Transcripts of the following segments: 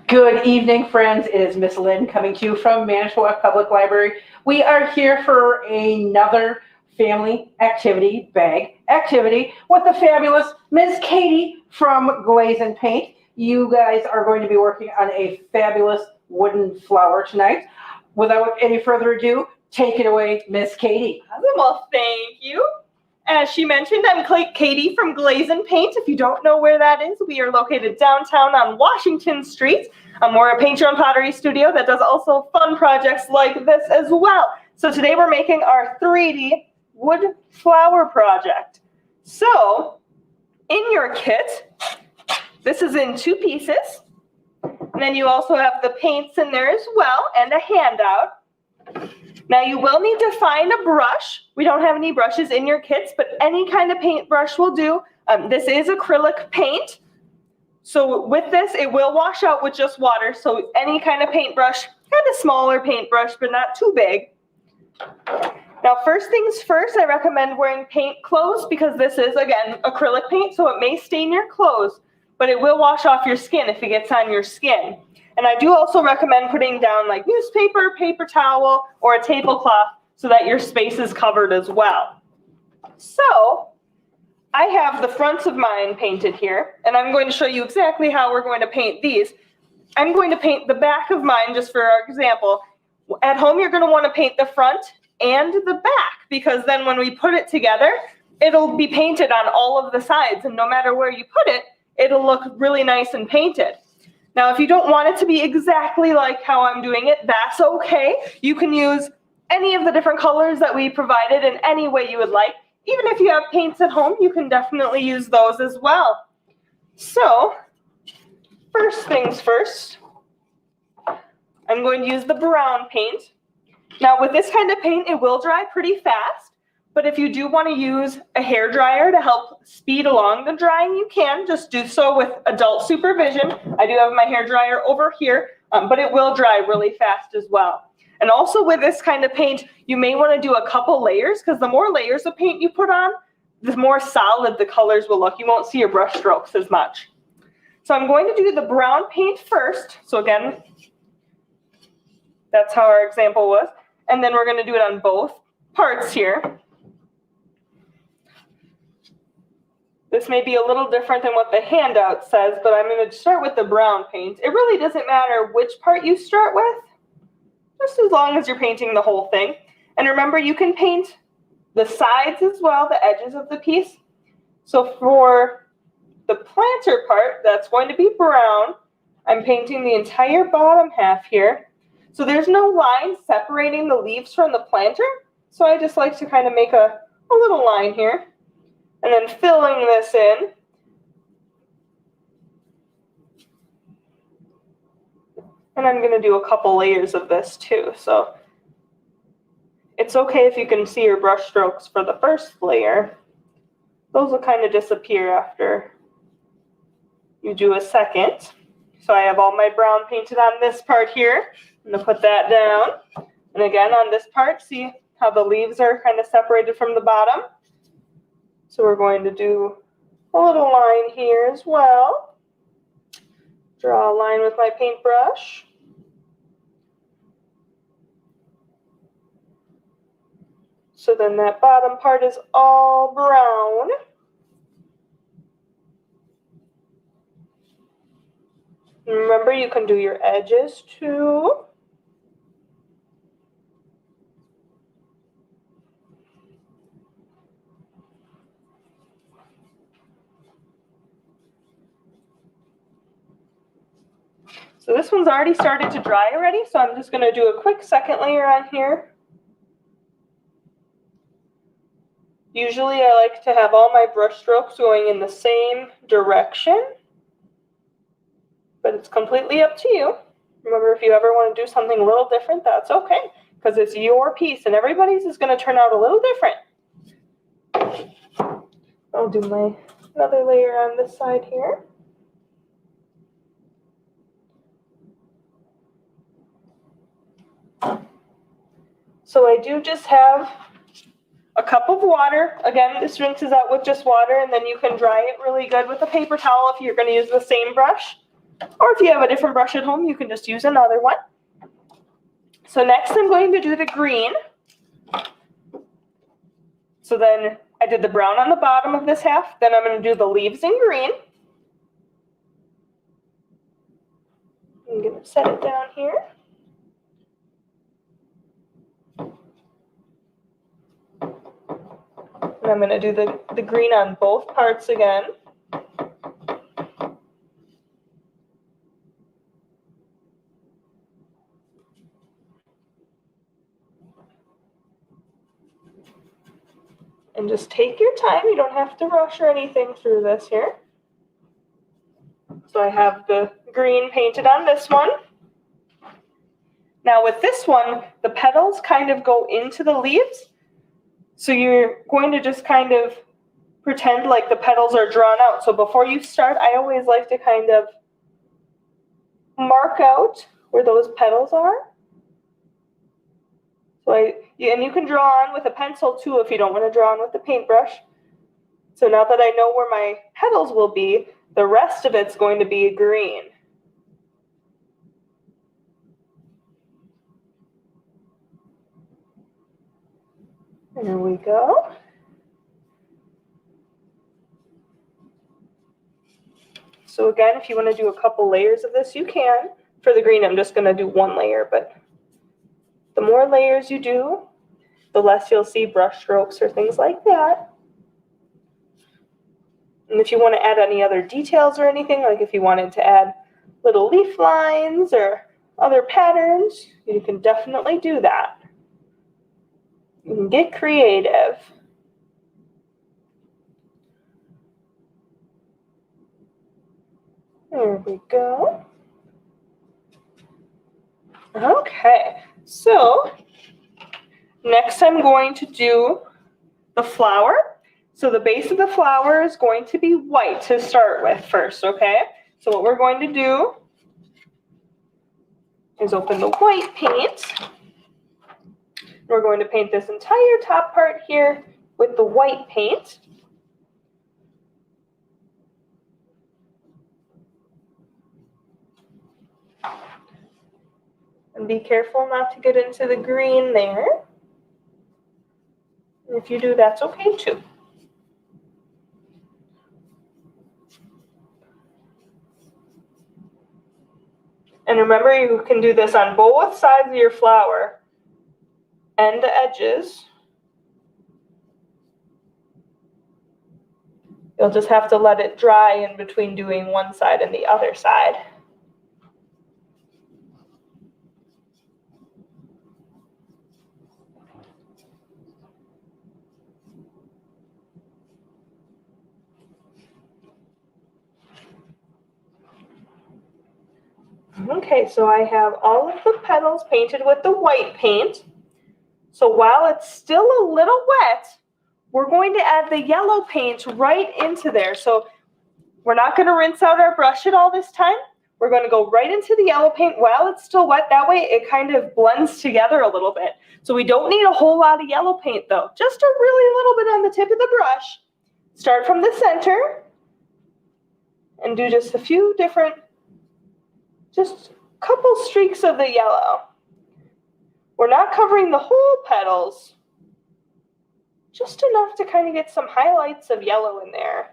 Good evening, friends. It is Miss Lynn coming to you from Manitowoc Public Library. We are here for another family activity, bag activity, with the fabulous Miss Katie from Glaze and Paint. You guys are going to be working on a fabulous wooden flower tonight. Without any further ado, take it away, Miss Katie. Well, thank you. As she mentioned, I'm Katie from Glaze and Paint. If you don't know where that is, we are located downtown on Washington Street. We're a paint your own pottery studio that does also fun projects like this as well. So today we're making our 3D wood flower project. So in your kit, this is in 2 pieces. And then you also have the paints in there as well and a handout. Now you will need to find a brush. We don't have any brushes in your kits, but any kind of paintbrush will do. This is acrylic paint. So with this, it will wash out with just water. So any kind of paintbrush, kind of smaller paintbrush, but not too big. Now first things first, I recommend wearing paint clothes because this is, again, acrylic paint, so it may stain your clothes, but it will wash off your skin if it gets on your skin. And I do also recommend putting down like newspaper, paper towel, or a tablecloth so that your space is covered as well. So I have the fronts of mine painted here, and I'm going to show you exactly how we're going to paint these. I'm going to paint the back of mine just for our example. At home, you're going to want to paint the front and the back because then when we put it together, it'll be painted on all of the sides, and no matter where you put it, it'll look really nice and painted. Now, if you don't want it to be exactly like how I'm doing it, that's okay. You can use any of the different colors that we provided in any way you would like. Even if you have paints at home, you can definitely use those as well. So, first things first, I'm going to use the brown paint. Now, with this kind of paint, it will dry pretty fast. But if you do want to use a hair dryer to help speed along the drying, you can just do so with adult supervision. I do have my hair dryer over here, but it will dry really fast as well. And also with this kind of paint, you may want to do a couple layers because the more layers of paint you put on, the more solid the colors will look. You won't see your brush strokes as much. So I'm going to do the brown paint first. So again, that's how our example was. And then we're going to do it on both parts here. This may be a little different than what the handout says, but I'm going to start with the brown paint. It really doesn't matter which part you start with, just as long as you're painting the whole thing. And remember, you can paint the sides as well, the edges of the piece. So for the planter part, that's going to be brown. I'm painting the entire bottom half here. So there's no line separating the leaves from the planter. So I just like to kind of make a little line here. And then filling this in. And I'm going to do a couple layers of this too. So it's okay if you can see your brush strokes for the first layer. Those will kind of disappear after you do a second. So I have all my brown painted on this part here. I'm going to put that down. And again, on this part, see how the leaves are kind of separated from the bottom? So we're going to do a little line here as well. Draw a line with my paintbrush. So then that bottom part is all brown. And remember, you can do your edges too. So this one's already started to dry already, so I'm just going to do a quick second layer on here. Usually I like to have all my brush strokes going in the same direction, but it's completely up to you. Remember, if you ever want to do something a little different, that's okay, because it's your piece and everybody's is going to turn out a little different. I'll do my another layer on this side here. So I do just have a cup of water. Again, this rinses out with just water, and then you can dry it really good with a paper towel if you're going to use the same brush. Or if you have a different brush at home, you can just use another one. So next I'm going to do the green. So then I did the brown on the bottom of this half, then I'm going to do the leaves in green. I'm going to set it down here. And I'm going to do the green on both parts again. And just take your time. You don't have to rush or anything through this here. So I have the green painted on this one. Now with this one, the petals kind of go into the leaves. So you're going to just kind of pretend like the petals are drawn out. So before you start, I always like to kind of mark out where those petals are. So and you can draw on with a pencil too if you don't want to draw on with the paintbrush. So now that I know where my petals will be, the rest of it's going to be green. There we go. So again, if you want to do a couple layers of this, you can. For the green, I'm just going to do one layer, but the more layers you do, the less you'll see brush strokes or things like that. And if you want to add any other details or anything, like if you wanted to add little leaf lines or other patterns, you can definitely do that. You can get creative. There we go. Okay, so next I'm going to do the flower. So the base of the flower is going to be white to start with first, okay? So what we're going to do is open the white paint. We're going to paint this entire top part here with the white paint. And be careful not to get into the green there. And if you do, that's okay too. And remember, you can do this on both sides of your flower and the edges. You'll just have to let it dry in between doing one side and the other side. Okay, so I have all of the petals painted with the white paint. So while it's still a little wet, we're going to add the yellow paint right into there. So we're not going to rinse out our brush at all this time. We're going to go right into the yellow paint while it's still wet. That way it kind of blends together a little bit. So we don't need a whole lot of yellow paint though, just a really little bit on the tip of the brush. Start from the center and do just a few different, just a couple streaks of the yellow. We're not covering the whole petals, just enough to kind of get some highlights of yellow in there.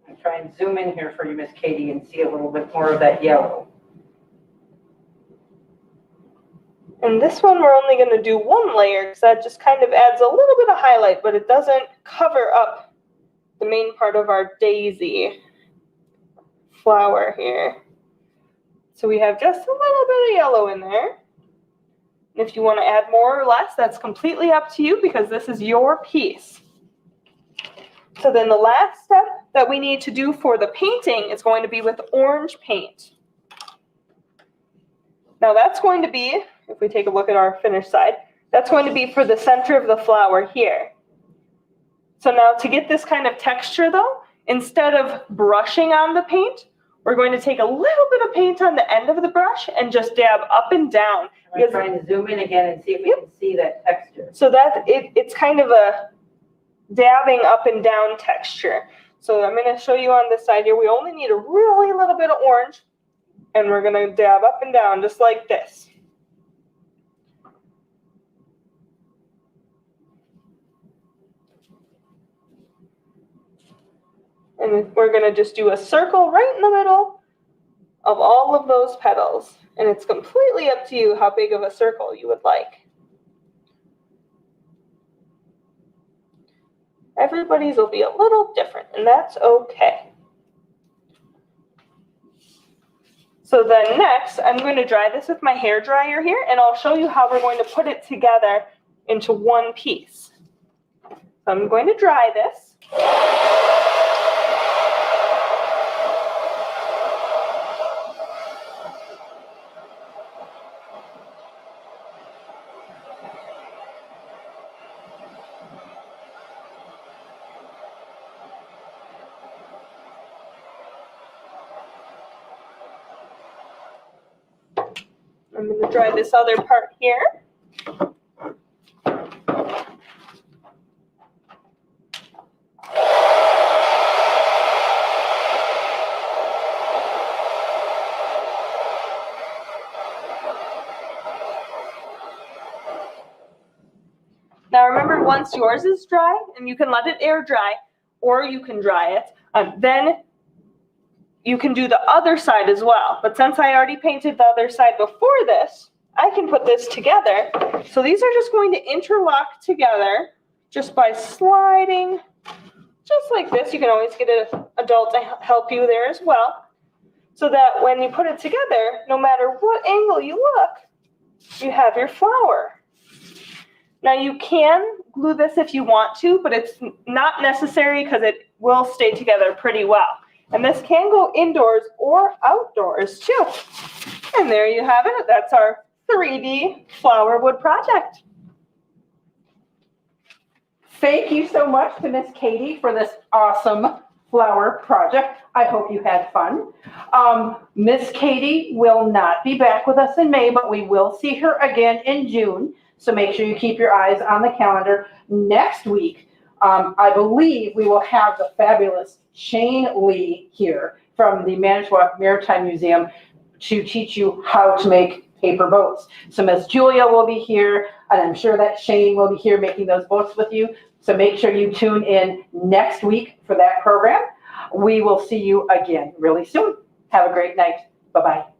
I'll try and zoom in here for you, Miss Katie, and see a little bit more of that yellow. And this one, we're only going to do one layer because that just kind of adds a little bit of highlight, but it doesn't cover up the main part of our daisy flower here. So we have just a little bit of yellow in there. And if you want to add more or less, that's completely up to you because this is your piece. So then the last step that we need to do for the painting is going to be with orange paint. Now that's going to be, if we take a look at our finished side, that's going to be for the center of the flower here. So now to get this kind of texture though, instead of brushing on the paint, We're going to take a little bit of paint on the end of the brush and just dab up and down. I'm trying to zoom in again and see if we can see that texture. So that it's kind of a dabbing up and down texture. So I'm going to show you on this side here. We only need a really little bit of orange, and we're going to dab up and down just like this. And we're going to just do a circle right in the middle of all of those petals. And it's completely up to you how big of a circle you would like. Everybody's will be a little different, and that's okay. So then next, I'm going to dry this with my hair dryer here, and I'll show you how we're going to put it together into one piece. So I'm going to dry this. I'm going to dry this other part here. Now remember, once yours is dry, and you can let it air dry, or you can dry it, then you can do the other side as well. But since I already painted the other side before this, I can put this together. So these are just going to interlock together just by sliding, just like this. You can always get an adult to help you there as well. So that when you put it together, no matter what angle you look, you have your flower. Now you can glue this if you want to, but it's not necessary because it will stay together pretty well. And this can go indoors or outdoors too. And there you have it. That's our 3D flower wood project. Thank you so much to Miss Katie for this awesome flower project. I hope you had fun. Miss Katie will not be back with us in May, but we will see her again in June. So make sure you keep your eyes on the calendar. Next week, I believe we will have the fabulous Shane Lee here from the Manitowoc Maritime Museum to teach you how to make paper boats. So Miss Julia will be here, and I'm sure that Shane will be here making those boats with you. So make sure you tune in next week for that program. We will see you again really soon. Have a great night. Bye-bye.